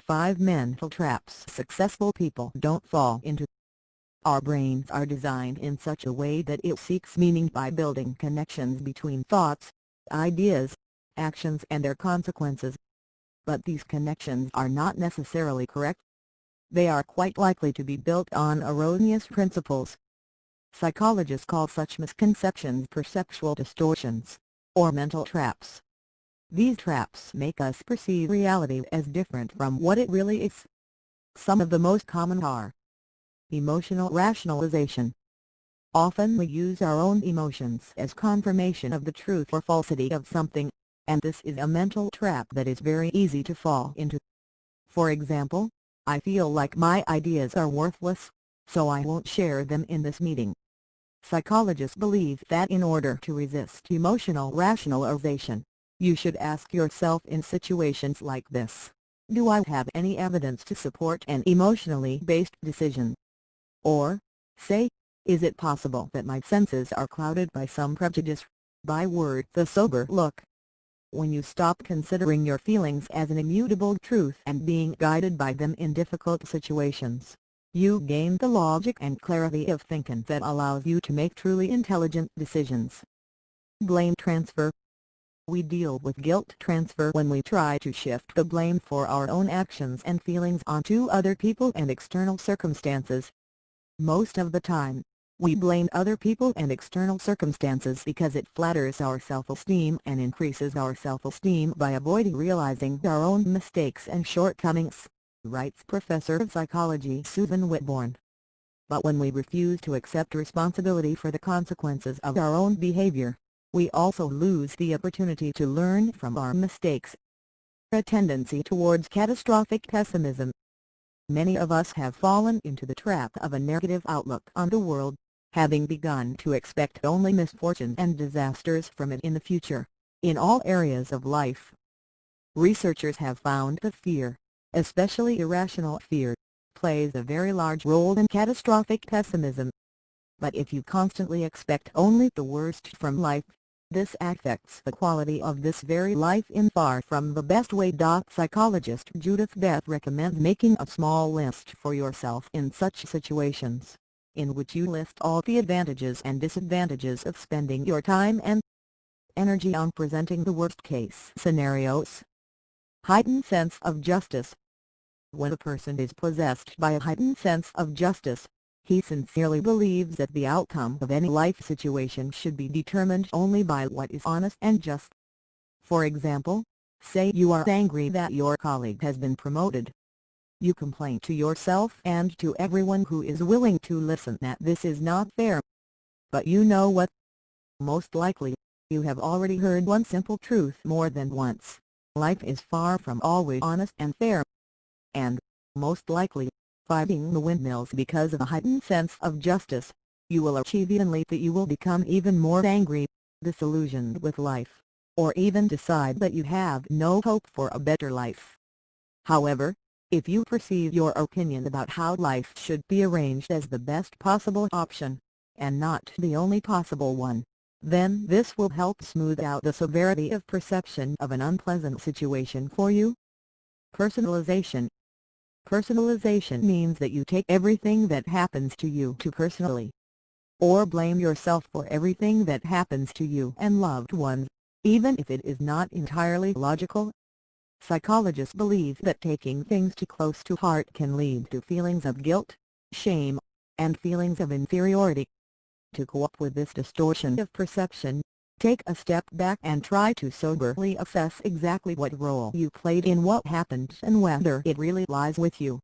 5 mental traps successful people don't fall into. Our brains are designed in such a way that it seeks meaning by building connections between thoughts, ideas, actions and their consequences. But these connections are not necessarily correct. They are quite likely to be built on erroneous principles. Psychologists call such misconceptions perceptual distortions, or mental traps. These traps make us perceive reality as different from what it really is. Some of the most common are: emotional rationalization. Often we use our own emotions as confirmation of the truth or falsity of something, and this is a mental trap that is very easy to fall into. For example, I feel like my ideas are worthless, so I won't share them in this meeting. Psychologists believe that in order to resist emotional rationalization, you should ask yourself in situations like this: do I have any evidence to support an emotionally based decision? Or, say, is it possible that my senses are clouded by some prejudice? Byworth, the sober look. When you stop considering your feelings as an immutable truth and being guided by them in difficult situations, you gain the logic and clarity of thinking that allows you to make truly intelligent decisions. Blame transfer. We deal with guilt transfer when we try to shift the blame for our own actions and feelings onto other people and external circumstances. Most of the time, we blame other people and external circumstances because it flatters our self-esteem and increases our self-esteem by avoiding realizing our own mistakes and shortcomings, writes Professor of Psychology Susan Whitbourne. But when we refuse to accept responsibility for the consequences of our own behavior, we also lose the opportunity to learn from our mistakes. A tendency towards catastrophic pessimism. Many of us have fallen into the trap of a negative outlook on the world, having begun to expect only misfortune and disasters from it in the future, in all areas of life. Researchers have found that fear, especially irrational fear, plays a very large role in catastrophic pessimism. But if you constantly expect only the worst from life, this affects the quality of this very life in far from the best way. Psychologist Judith Beth recommends making a small list for yourself in such situations, in which you list all the advantages and disadvantages of spending your time and energy on presenting the worst-case scenarios. Heightened sense of justice. When a person is possessed by a heightened sense of justice, he sincerely believes that the outcome of any life situation should be determined only by what is honest and just. For example, say you are angry that your colleague has been promoted. You complain to yourself and to everyone who is willing to listen that this is not fair. But you know what? Most likely, you have already heard one simple truth more than once: life is far from always honest and fair. And, most likely, fighting the windmills because of a heightened sense of justice, you will achieve evenly that you will become even more angry, disillusioned with life, or even decide that you have no hope for a better life. However, if you perceive your opinion about how life should be arranged as the best possible option, and not the only possible one, then this will help smooth out the severity of perception of an unpleasant situation for you. Personalization. Personalization means that you take everything that happens to you too personally, or blame yourself for everything that happens to you and loved ones, even if it is not entirely logical. Psychologists believe that taking things too close to heart can lead to feelings of guilt, shame, and feelings of inferiority. To cope with this distortion of perception, take a step back and try to soberly assess exactly what role you played in what happened and whether it really lies with you.